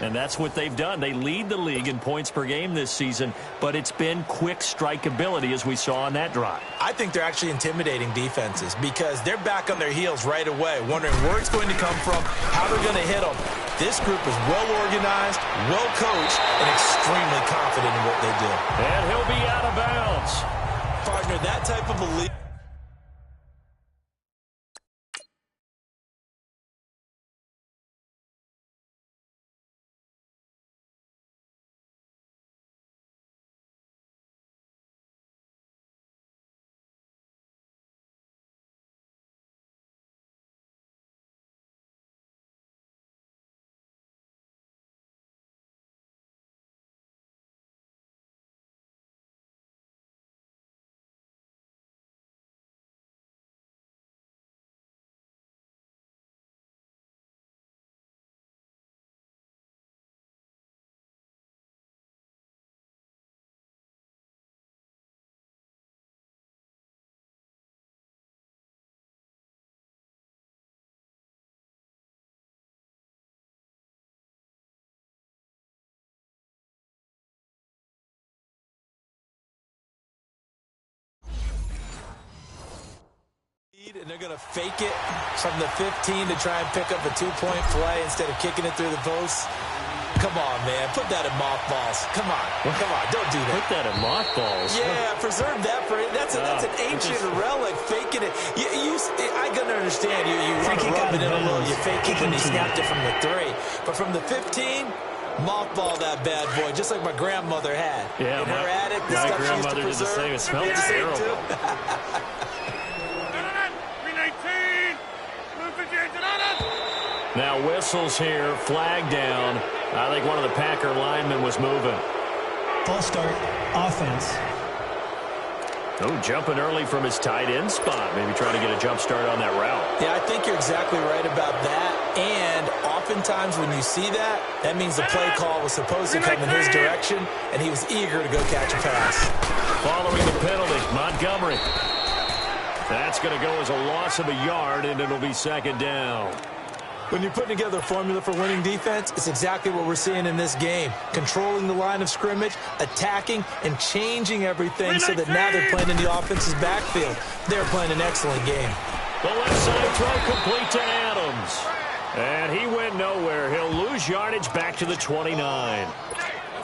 And that's what they've done. They lead the league in points per game this season, but it's been quick strikeability as we saw on that drive. I think they're actually intimidating defenses because they're back on their heels right away, wondering where it's going to come from, how they're going to hit them. This group is well-organized, well-coached, and extremely confident in what they do. And he'll be out of bounds. Partner, that type of a lead. And they're going to fake it from the 15 to try and pick up a two-point play instead of kicking it through the post. Come on, man. Put that in mothballs. Come on. Come on. Don't do that. Put that in mothballs? Yeah, preserve that for it. That's an ancient relic, faking it. I can understand. You want to rub it in a little. You fake it, and he snapped it from the 3. But from the 15, mothball that bad boy, just like my grandmother had. Yeah, in her attic, the my stuff she used to grandmother did the same. It smelled terrible. Now whistles here, flag down. I think one of the Packer linemen was moving. False start, offense. Oh, jumping early from his tight end spot. Maybe trying to get a jump start on that route. Yeah, I think you're exactly right about that. And oftentimes when you see that, that means the play call was supposed to come in his direction, and he was eager to go catch a pass. Following the penalty, Montgomery. That's going to go as a loss of a yard, and it'll be second down. When you're putting together a formula for winning defense, it's exactly what we're seeing in this game. Controlling the line of scrimmage, attacking, and changing everything so that now they're playing in the offense's backfield. They're playing an excellent game. The left side throw complete to Adams. And he went nowhere. He'll lose yardage back to the 29.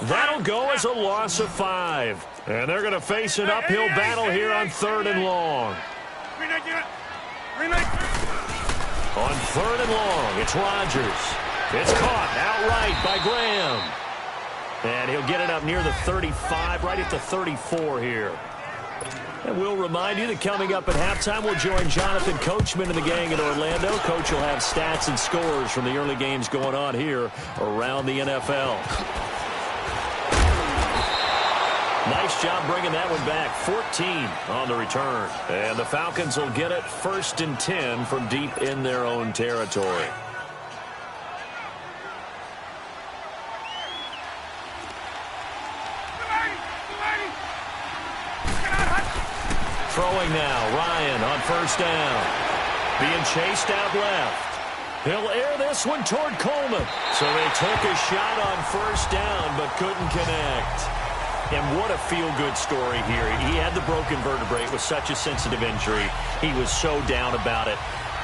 That'll go as a loss of 5. And they're going to face an uphill battle here on 3rd and long. On 3rd and long, it's Rodgers. It's caught outright by Graham. And he'll get it up near the 35, right at the 34 here. And we'll remind you that coming up at halftime, we'll join Jonathan Coachman and the gang in Orlando. Coach will have stats and scores from the early games going on here around the NFL. Nice job bringing that one back. 14 on the return. And the Falcons will get it 1st and 10 from deep in their own territory. Throwing now, Ryan on 1st down. Being chased out left. He'll air this one toward Coleman. So they took a shot on 1st down but couldn't connect. And what a feel-good story here. He had the broken vertebrae. It was such a sensitive injury. He was so down about it.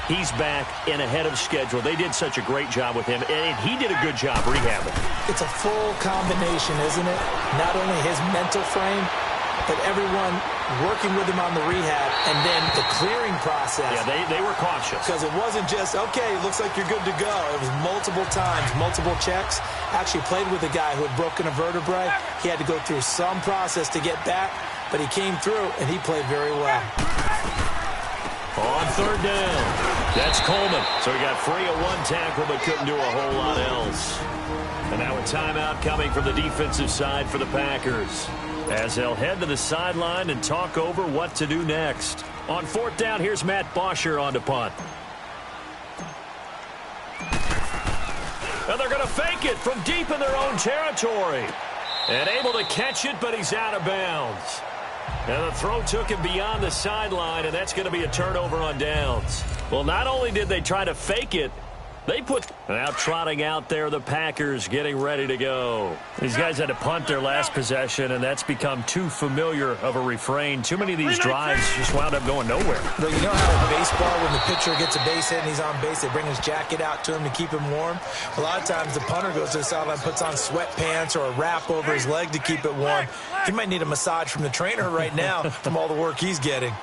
He's back and ahead of schedule. They did such a great job with him, and he did a good job rehabbing. It's a full combination, isn't it? Not only his mental frame, but everyone working with him on the rehab and then the clearing process. Yeah, they were cautious. Because it wasn't just, okay, looks like you're good to go. It was multiple times, multiple checks. Actually played with a guy who had broken a vertebrae. He had to go through some process to get back, but he came through, and he played very well. On 3rd down, that's Coleman. So he got free of one tackle but couldn't do a whole lot else. And now a timeout coming from the defensive side for the Packers, as they'll head to the sideline and talk over what to do next. On 4th down, here's Matt Bosher on to punt. And they're going to fake it from deep in their own territory. And able to catch it, but he's out of bounds. And the throw took him beyond the sideline, and that's going to be a turnover on downs. Well, not only did they try to fake it, They put now trotting out there, the Packers getting ready to go. These guys had to punt their last possession, and that's become too familiar of a refrain. Too many of these drives just wound up going nowhere. But you know how in baseball, when the pitcher gets a base hit and he's on base, they bring his jacket out to him to keep him warm? A lot of times the punter goes to the sideline, puts on sweatpants or a wrap over his leg to keep it warm. He might need a massage from the trainer right now from all the work he's getting.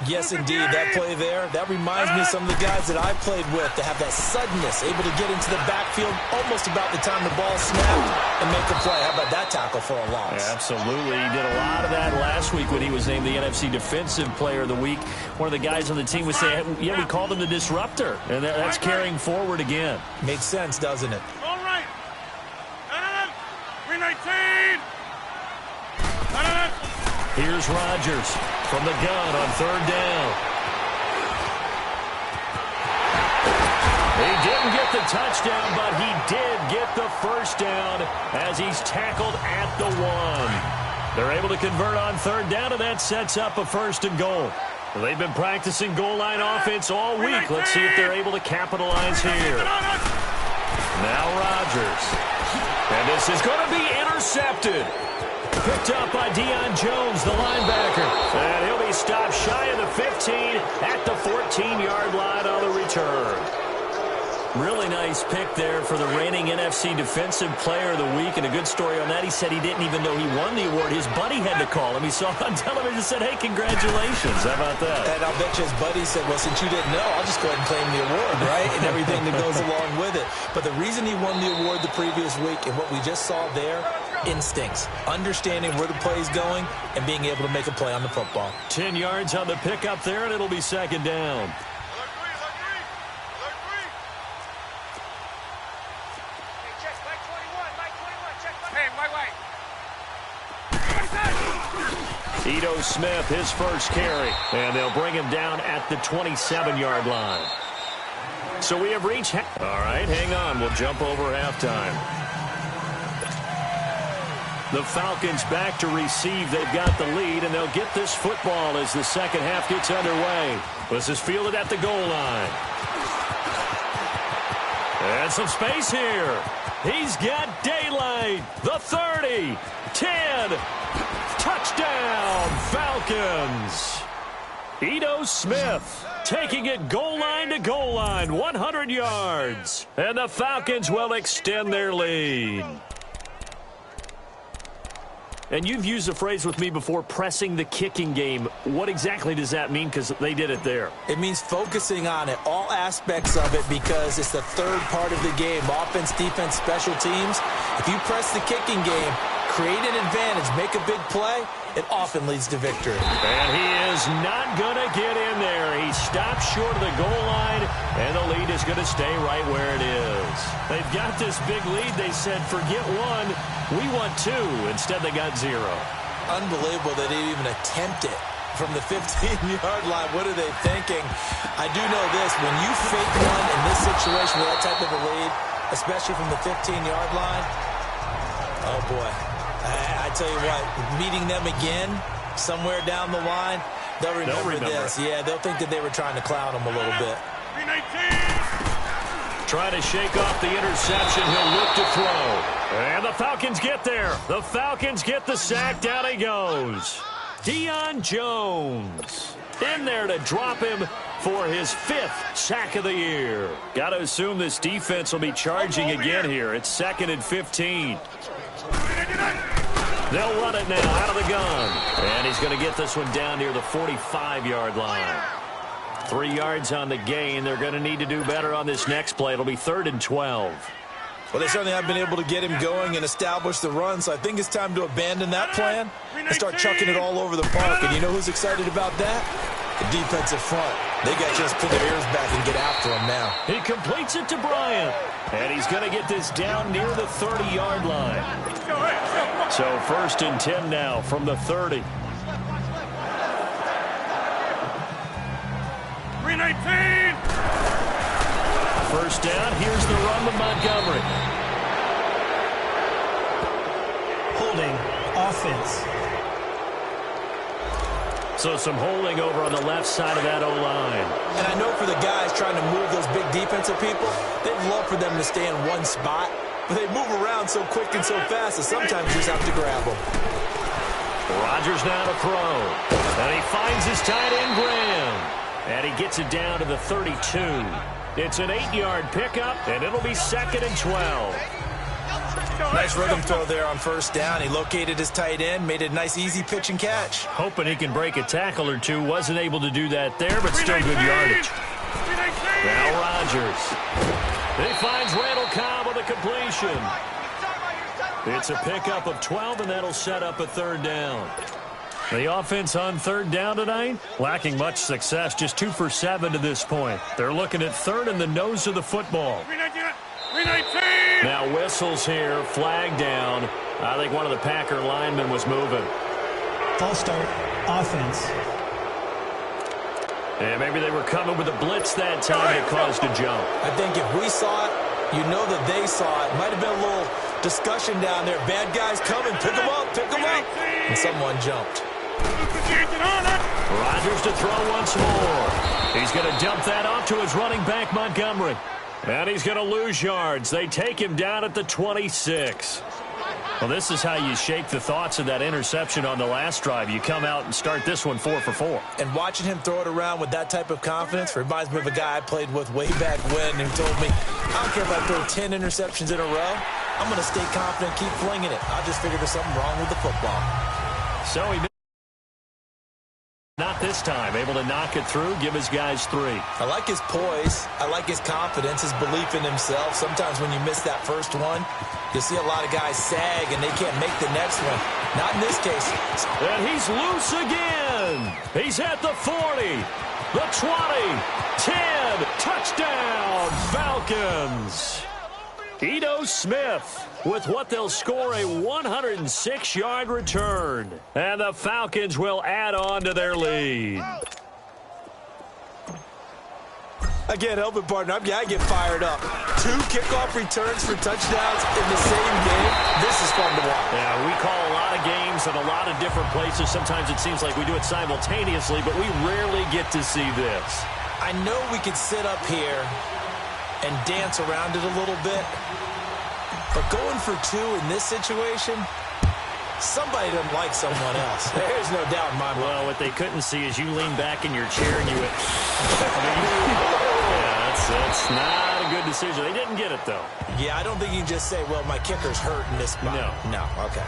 Yes, indeed. That play there, that reminds me of some of the guys that I played with to have that suddenness, able to get into the backfield almost about the time the ball snapped and make a play. How about that tackle for a loss? Yeah, absolutely. He did a lot of that last week when he was named the NFC Defensive Player of the Week. One of the guys on the team would say, yeah, we called him the disruptor, and that's carrying forward again. Makes sense, doesn't it? All right. 319. Here's Rodgers from the gun on third down. He didn't get the touchdown, but he did get the first down as he's tackled at the 1. They're able to convert on third down, and that sets up a first and goal. They've been practicing goal line offense all week. Let's see if they're able to capitalize here. Now Rodgers. And this is going to be intercepted. Picked up by Deion Jones, the linebacker. And he'll be stopped shy of the 15 at the 14-yard line on the return. Really nice pick there for the reigning NFC Defensive Player of the Week. And a good story on that. He said he didn't even know he won the award. His buddy had to call him. He saw it on television and said, hey, congratulations. How about that? And I'll bet you his buddy said, well, since you didn't know, I'll just go ahead and claim the award, right? And everything that goes along with it. But the reason he won the award the previous week and what we just saw there, instincts, understanding where the play is going and being able to make a play on the football. 10 yards on the pickup there, and it'll be second down. Ito Smith, his first carry, and they'll bring him down at the 27-yard line. So we have reached... All right, hang on. We'll jump over halftime. The Falcons back to receive. They've got the lead, and they'll get this football as the second half gets underway. This is fielded at the goal line. And some space here. He's got daylight. The 30, 10, touchdown, Falcons. Ito Smith taking it goal line to goal line, 100 yards. And the Falcons will extend their lead. And you've used the phrase with me before, pressing the kicking game. What exactly does that mean? Because they did it there. It means focusing on it, all aspects of it, because it's the third part of the game. Offense, defense, special teams. If you press the kicking game, create an advantage, make a big play, it often leads to victory. And he is not going to get in there. He stopped short of the goal line, and the lead is going to stay right where it is. They've got this big lead. They said, forget one, we want two. Instead, they got 0. Unbelievable that they even attempt it from the 15-yard line. What are they thinking? I do know this. When you fake one in this situation with that type of a lead, especially from the 15-yard line, oh, boy. I tell you what, meeting them again somewhere down the line, they'll remember this. Yeah, they'll think that they were trying to clown them a little bit. Trying to shake off the interception. He'll look to throw. And the Falcons get there. The Falcons get the sack. Down he goes. Deion Jones in there to drop him for his 5th sack of the year. Got to assume this defense will be charging again here. It's 2nd and 15. They'll run it now out of the gun. And he's going to get this one down near the 45-yard line. 3 yards on the gain. They're going to need to do better on this next play. It'll be 3rd and 12. Well, they certainly have been able to get him going and establish the run, so I think it's time to abandon that plan and start chucking it all over the park. And you know who's excited about that? The defensive front. They got just pull their ears back and get after him now. He completes it to Bryant. And he's going to get this down near the 30-yard line. So 1st and 10 now from the 30. 319. First down. Here's the run to Montgomery. Holding offense. So some holding over on the left side of that O-line. And I know for the guys trying to move those big defensive people, they'd love for them to stay in one spot. But they move around so quick and so fast that sometimes you just have to grab them. Rodgers now to throw. And he finds his tight end, Graham. And he gets it down to the 32. It's an 8-yard pickup, and it'll be 2nd and 12. Nice rhythm throw there on first down. He located his tight end, made it a nice, easy pitch and catch. Hoping he can break a tackle or two. Wasn't able to do that there, but still good yardage. Now Rodgers. He finds Randall Cobb with a completion. It's a pickup of 12, and that'll set up a 3rd down. The offense on 3rd down tonight, lacking much success, just 2 for 7 to this point. They're looking at 3rd in the nose of the football. Now whistles here, flag down. I think one of the Packer linemen was moving. False start, offense. And maybe they were coming with a blitz that time and it caused a jump. I think if we saw it, you know that they saw it. Might have been a little discussion down there. Bad guys coming, pick them up, pick them up. And someone jumped. Rodgers to throw once more. He's going to dump that off to his running back, Montgomery. And he's going to lose yards. They take him down at the 26. Well, this is how you shake the thoughts of that interception on the last drive. You come out and start this one 4 for 4. And watching him throw it around with that type of confidence reminds me of a guy I played with way back when who told me, I don't care if I throw 10 interceptions in a row. I'm going to stay confident, keep flinging it. I just figured there's something wrong with the football. So he not this time, able to knock it through, give his guys 3. I like his poise. I like his confidence, his belief in himself. Sometimes when you miss that first one, you see a lot of guys sag and they can't make the next one. Not in this case. And he's loose again. He's at the 40, the 20, 10, touchdown, Falcons. Ito Smith with what they'll score a 106-yard return. And the Falcons will add on to their lead. I can't help it, partner. I get fired up. 2 kickoff returns for touchdowns in the same game. This is fun to watch. Yeah, we call a lot of games in a lot of different places. Sometimes it seems like we do it simultaneously, but we rarely get to see this. I know we could sit up here and dance around it a little bit, but going for 2 in this situation, somebody doesn't like someone else. There's no doubt in my mind. Well, what they couldn't see is you lean back in your chair and you went, yeah, that's not a good decision. They didn't get it, though. Yeah, I don't think you can just say, well, my kicker's hurt in this spot. No, okay.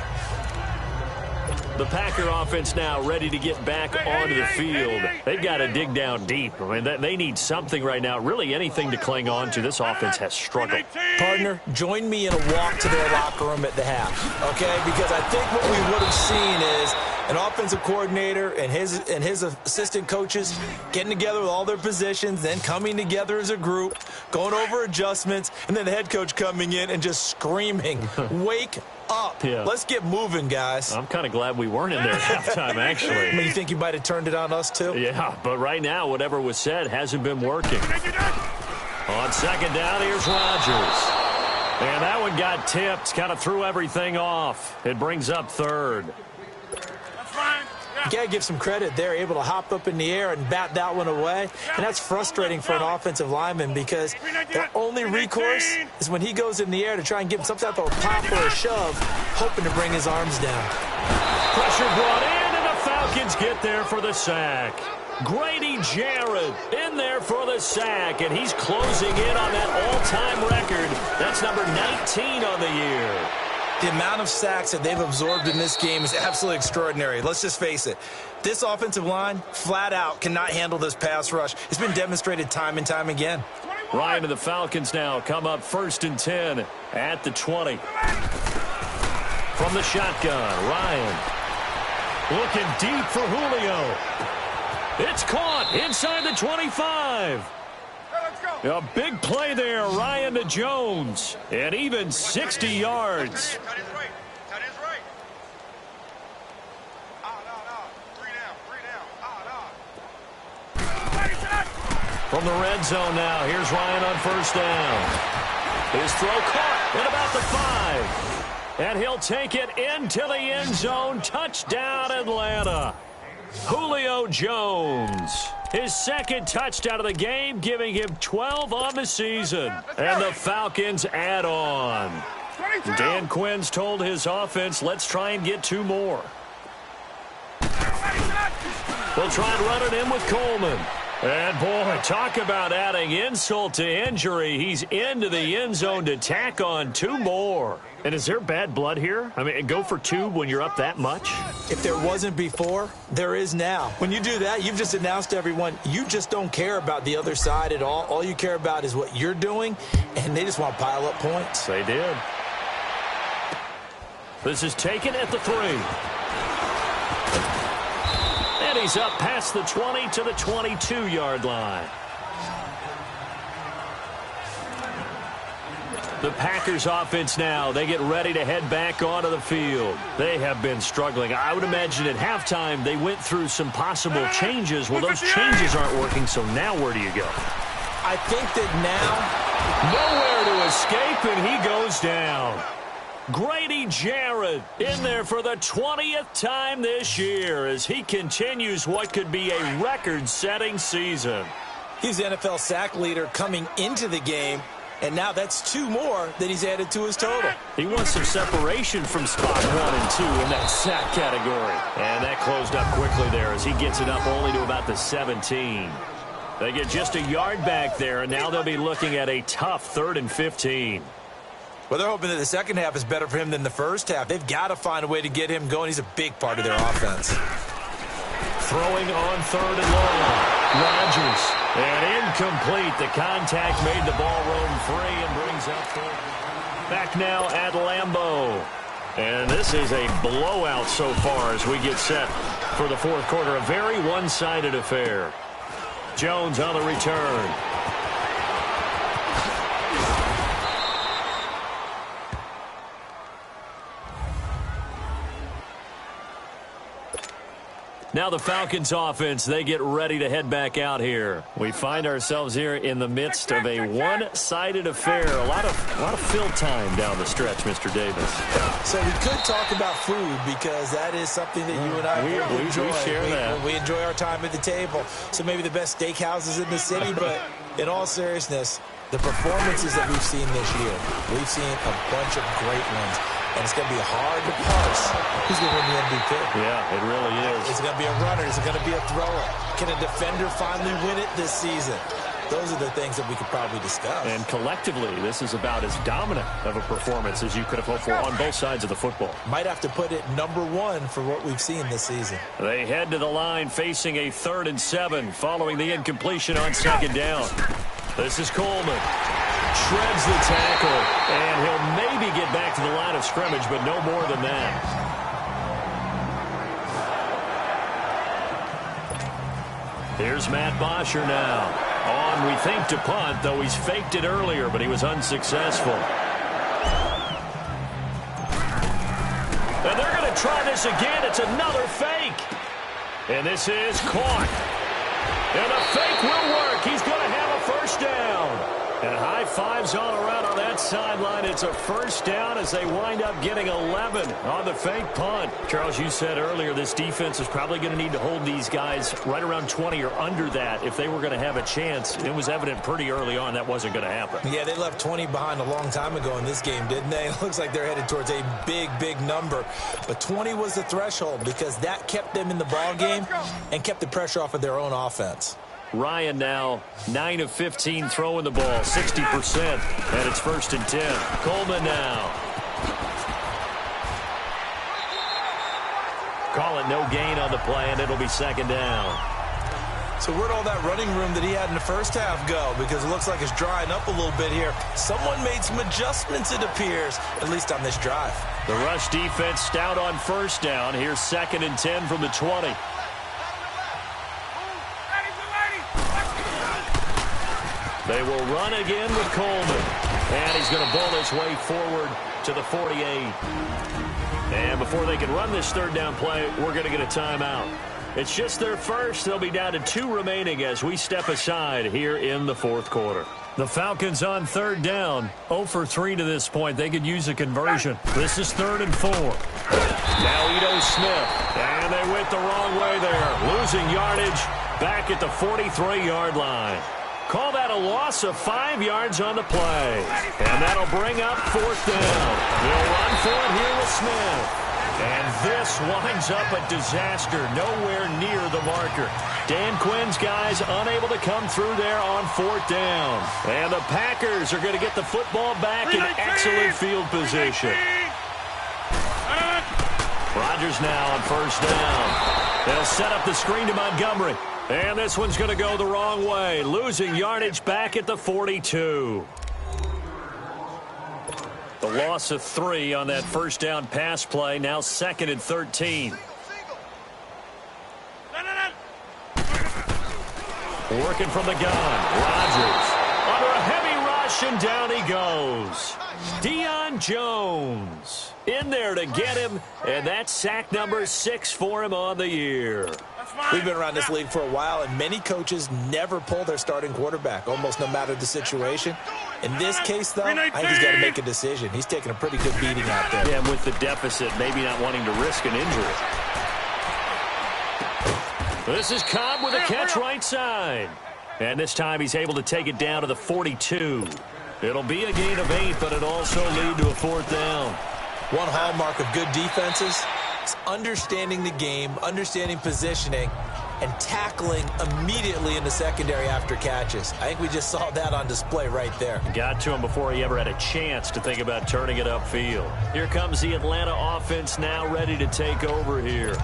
The Packer offense now ready to get back onto the field. They've got to dig down deep. I mean, they need something right now, really anything to cling on to. This offense has struggled. Partner, join me in a walk to their locker room at the half, okay? Because I think what we would have seen is an offensive coordinator and his assistant coaches getting together with all their positions, then coming together as a group, going over adjustments, and then the head coach coming in and just screaming, wake up. Yeah. Let's get moving, guys. I'm kind of glad we weren't in there at halftime, actually. I mean, you think you might have turned it on us, too? Yeah, but right now, whatever was said hasn't been working. On 2nd down, here's Rodgers. And that one got tipped, kind of threw everything off. It brings up 3rd. You got to give some credit. They're able to hop up in the air and bat that one away. And that's frustrating for an offensive lineman because their only recourse is when he goes in the air to try and give him some type of a pop or a shove, hoping to bring his arms down. Pressure brought in, and the Falcons get there for the sack. Grady Jarrett in there for the sack, and he's closing in on that all-time record. That's number 19 on the year. The amount of sacks that they've absorbed in this game is absolutely extraordinary. Let's just face it. This offensive line, flat out, cannot handle this pass rush. It's been demonstrated time and time again. Ryan and the Falcons now come up 1st and 10 at the 20. From the shotgun, Ryan looking deep for Julio. It's caught inside the 25. A big play there, Ryan to Jones, and even 60 yards. From the red zone now, here's Ryan on 1st down. His throw caught at about the 5. And he'll take it into the end zone. Touchdown, Atlanta. Julio Jones. His second touchdown of the game, giving him 12 on the season. And the Falcons add on. Dan Quinn's told his offense, let's try and get 2 more. They'll try and run it in with Coleman. And, boy, talk about adding insult to injury. He's into the end zone to tack on 2 more. And is there bad blood here? I mean, go for 2 when you're up that much? If there wasn't before, there is now. When you do that, you've just announced to everyone, you just don't care about the other side at all. All you care about is what you're doing, and they just want to pile up points. They did. This is taken at the 3. And he's up past the 20 to the 22-yard line. The Packers offense now, they get ready to head back onto the field. They have been struggling. I would imagine at halftime they went through some possible changes. Well, those changes aren't working, so now where do you go? I think that now, nowhere to escape, and he goes down. Grady Jarrett in there for the 20th time this year as he continues what could be a record-setting season. He's the NFL sack leader coming into the game, and now that's 2 more that he's added to his total. He wants some separation from spot 1 and 2 in that sack category. And that closed up quickly there as he gets it up only to about the 17. They get just a yard back there, and now they'll be looking at a tough 3rd and 15. Well, they're hoping that the second half is better for him than the first half. They've got to find a way to get him going. He's a big part of their offense. Throwing on 3rd and long. Rodgers. And incomplete. The contact made the ball roam free and brings up 4th. Back now at Lambeau. And this is a blowout so far as we get set for the 4th quarter. A very one-sided affair. Jones on the return. Now the Falcons offense, they get ready to head back out here. We find ourselves here in the midst of a one-sided affair. A lot of fill time down the stretch, Mr. Davis. So we could talk about food because that is something that you and I enjoy. We share that. We enjoy our time at the table. So maybe the best steakhouses in the city, but in all seriousness, the performances that we've seen this year, we've seen a bunch of great ones. And it's going to be hard to parse who's going to win the MVP. Yeah, it really is. Is it going to be a runner? Is it going to be a thrower? Can a defender finally win it this season? Those are the things that we could probably discuss. And collectively, this is about as dominant of a performance as you could have hoped for on both sides of the football. Might have to put it number 1 for what we've seen this season. They head to the line facing a 3rd and 7 following the incompletion on 2nd down. This is Coleman. Shreds the tackle, and he'll maybe get back to the line of scrimmage, but no more than that. Here's Matt Bosher now. On, we think, to punt, though he's faked it earlier, but he was unsuccessful. And they're going to try this again. It's another fake. And this is caught. And the fake will work. He's going to have a first down. And high fives all around on that sideline. It's a first down as they wind up getting 11 on the fake punt. Charles, you said earlier this defense is probably going to need to hold these guys right around 20 or under that if they were going to have a chance. It was evident pretty early on that wasn't going to happen. Yeah, they left 20 behind a long time ago in this game, didn't they? It looks like they're headed towards a big, big number. But 20 was the threshold because that kept them in the ball game and kept the pressure off of their own offense. Ryan now 9 of 15 throwing the ball, 60%, and it's 1st and 10. Coleman now. Call it no gain on the play, and it'll be 2nd down. So where'd all that running room that he had in the first half go? Because it looks like it's drying up a little bit here. Someone made some adjustments, it appears, at least on this drive. The rush defense stout on 1st down. Here's 2nd and 10 from the 20. They will run again with Coleman. And he's going to bowl his way forward to the 48. And before they can run this 3rd down play, we're going to get a timeout. It's just their first. They'll be down to 2 remaining as we step aside here in the fourth quarter. The Falcons on third down. 0 for 3 to this point. They could use a conversion. This is 3rd and 4. Now Ito Smith. And they went the wrong way there. Losing yardage back at the 43-yard line. Call that a loss of 5 yards on the play. And that'll bring up 4th down. They'll run for it here with Smith. And this winds up a disaster, nowhere near the marker. Dan Quinn's guys unable to come through there on 4th down. And the Packers are going to get the football back in excellent field position. Rodgers now on 1st down. They'll set up the screen to Montgomery. And this one's going to go the wrong way, losing yardage back at the 42. The loss of 3 on that 1st down pass play, now 2nd and 13. Working from the gun, Rodgers under a heavy rush, and down he goes. Deion Jones in there to get him, and that's sack number 6 for him on the year. We've been around this league for a while, and many coaches never pull their starting quarterback, almost no matter the situation. In this case, though, I think he's got to make a decision. He's taking a pretty good beating out there. Yeah, and with the deficit, maybe not wanting to risk an injury. This is Cobb with a catch right side. And this time he's able to take it down to the 42. It'll be a gain of 8, but it'll also lead to a 4th down. One hallmark of good defenses is understanding the game, understanding positioning, and tackling immediately in the secondary after catches. I think we just saw that on display right there. Got to him before he ever had a chance to think about turning it upfield. Here comes the Atlanta offense now ready to take over here.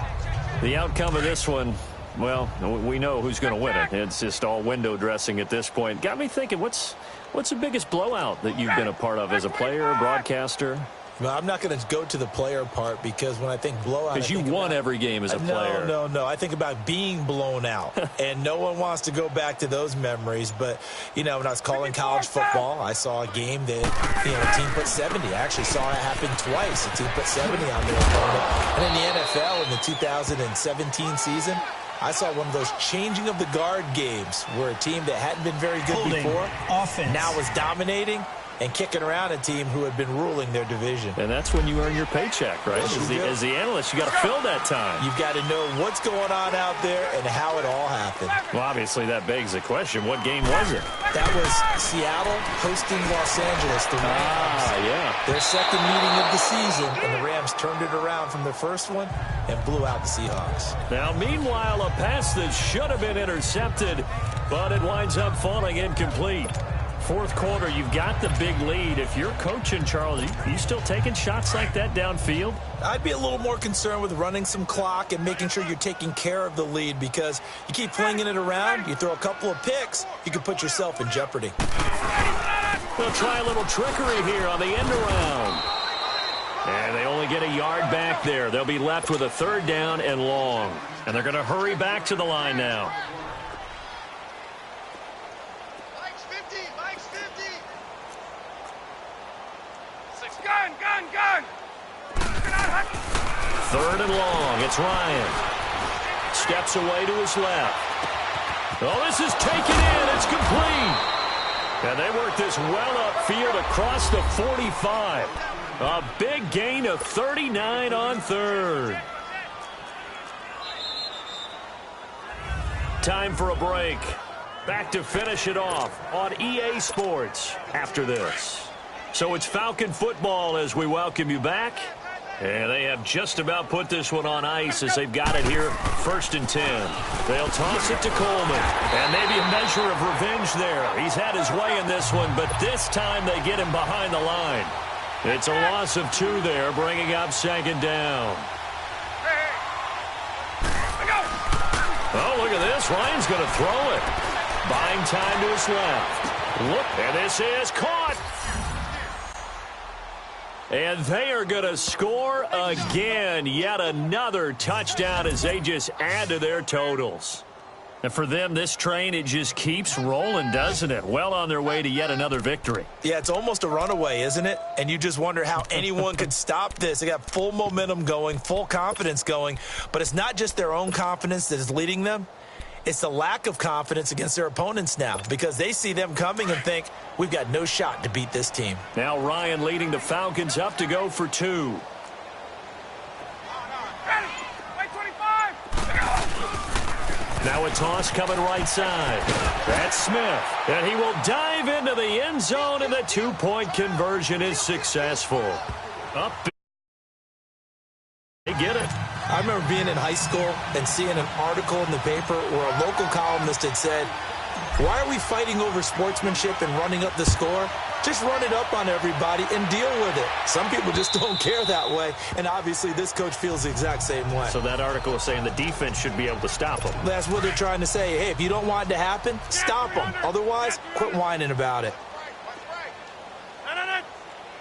The outcome of this one, well, we know who's going to win it. It's just all window dressing at this point. Got me thinking, what's the biggest blowout that you've been a part of as a player, broadcaster? Well, I'm not going to go to the player part because when I think blowout, because you won every game as a player. No. I think about being blown out, and no one wants to go back to those memories. But, when I was calling college football, I saw a game that, a team put 70. I actually saw it happen twice. A team put 70 on their opponent. And in the NFL in the 2017 season, I saw one of those changing of the guard games where a team that hadn't been very good before now was dominating and kicking around a team who had been ruling their division. And that's when you earn your paycheck, right? As the analyst, you got to fill that time. You've got to know what's going on out there and how it all happened. Well, obviously, that begs the question, what game was it? That was Seattle hosting Los Angeles, the Rams. Yeah. Their second meeting of the season, and the Rams turned it around from their first one and blew out the Seahawks. Now, meanwhile, a pass that should have been intercepted, but it winds up falling incomplete. Fourth quarter, you've got the big lead. If you're coaching, Charles, you still taking shots like that downfield? I'd be a little more concerned with running some clock and making sure you're taking care of the lead, because you keep flinging it around, you throw a couple of picks, you can put yourself in jeopardy. They'll try a little trickery here on the end around. And they only get a yard back there. They'll be left with a 3rd down and long. And they're going to hurry back to the line now. Gun! 3rd and long. It's Ryan. Steps away to his left. Oh, this is taken in. It's complete. And they work this well upfield across the 45. A big gain of 39 on 3rd. Time for a break. Back to finish it off on EA Sports after this. So it's Falcon football as we welcome you back. And they have just about put this one on ice as they've got it here, 1st and 10. They'll toss it to Coleman. And maybe a measure of revenge there. He's had his way in this one, but this time they get him behind the line. It's a loss of 2 there, bringing up 2nd down. Oh, look at this. Ryan's going to throw it. Buying time to his left. Look, and this is caught. And they are going to score again. Yet another touchdown as they just add to their totals. And for them, this train, it just keeps rolling, doesn't it? Well on their way to yet another victory. Yeah, it's almost a runaway, isn't it? And you just wonder how anyone could stop this. They got full momentum going, full confidence going. But it's not just their own confidence that is leading them. It's the lack of confidence against their opponents now because they see them coming and think, we've got no shot to beat this team. Now Ryan leading the Falcons up to go for 2. Now a toss coming right side. That's Smith. And he will dive into the end zone, and the 2-point conversion is successful. Up. They get it. I remember being in high school and seeing an article in the paper where a local columnist had said, why are we fighting over sportsmanship and running up the score? Just run it up on everybody and deal with it. Some people just don't care that way, and obviously this coach feels the exact same way. So that article is saying the defense should be able to stop them. That's what they're trying to say. Hey, if you don't want it to happen, stop them. Otherwise, quit whining about it.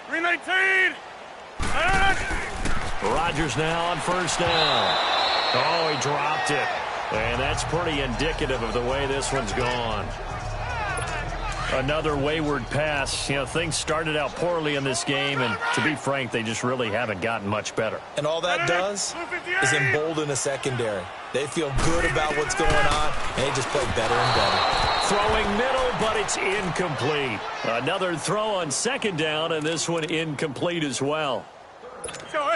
319. Rodgers now on first down. Oh, he dropped it. And that's pretty indicative of the way this one's gone. Another wayward pass. You know, things started out poorly in this game, and to be frank, they just really haven't gotten much better. And all that does is embolden a secondary. They feel good about what's going on, and they just play better and better. Throwing middle, but it's incomplete. Another throw on second down, and this one incomplete as well.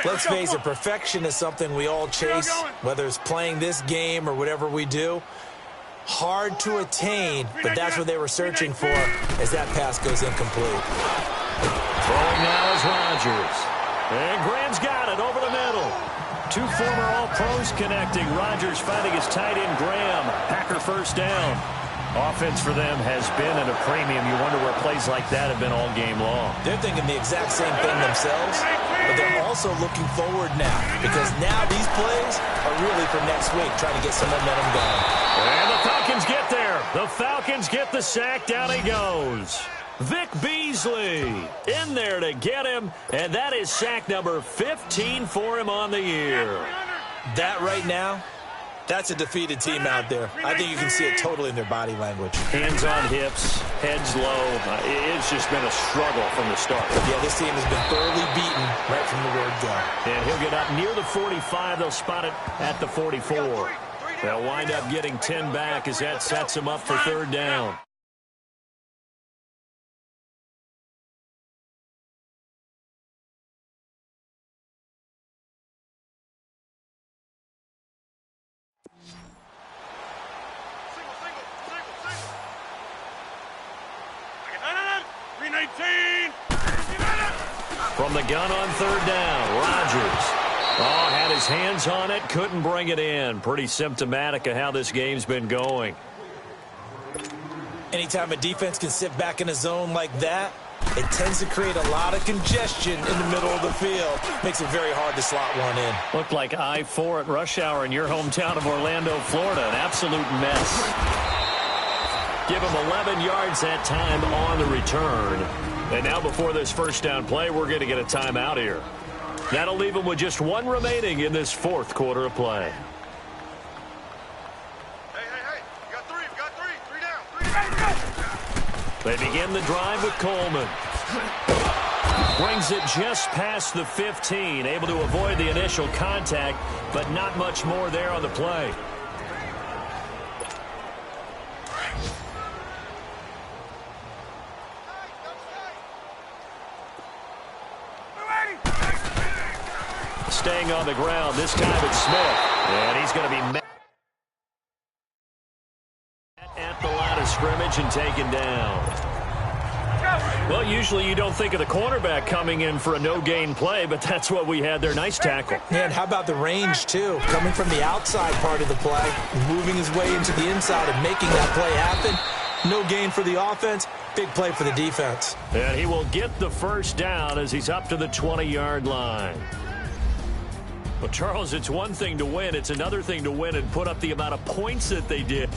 Let's face it, perfection is something we all chase, whether it's playing this game or whatever we do. Hard to attain, but that's what they were searching for as that pass goes incomplete. Throwing now is Rodgers. And Graham's got it over the middle. 2 former All-Pros connecting. Rodgers finding his tight end Graham. Packer first down. Offense for them has been at a premium. You wonder where plays like that have been all game long. They're thinking the exact same thing themselves, but they're also looking forward now because now these plays are really for next week, trying to get some momentum going. And the Falcons get there. The Falcons get the sack. Down he goes. Vic Beasley in there to get him, and that is sack number 15 for him on the year. That right now, that's a defeated team out there. I think you can see it totally in their body language. Hands on hips, heads low. It's just been a struggle from the start. Yeah, this team has been thoroughly beaten right from the word go. And he'll get up near the 45. They'll spot it at the 44. They'll wind up getting 10 back as that sets him up for third down. From the gun on third down, Rodgers. Oh, had his hands on it, couldn't bring it in. Pretty symptomatic of how this game's been going. Anytime a defense can sit back in a zone like that, it tends to create a lot of congestion in the middle of the field. Makes it very hard to slot one in. Looked like I-4 at rush hour in your hometown of Orlando, Florida. An absolute mess. Give him 11 yards that time on the return. And now before this first down play, we're going to get a timeout here. That'll leave them with just 1 remaining in this fourth quarter of play. Hey. We got 3 down. They begin the drive with Coleman. Brings it just past the 15. Able to avoid the initial contact, but not much more there on the play. Staying on the ground, this time it's Smith. And he's going to be met at the line of scrimmage and taken down. Well, usually you don't think of the cornerback coming in for a no-gain play, but that's what we had there. Nice tackle. And how about the range, too? Coming from the outside part of the play, moving his way into the inside and making that play happen. No gain for the offense, big play for the defense. And he will get the first down as he's up to the 20-yard line. Well, Charles, it's one thing to win. It's another thing to win and put up the amount of points that they did.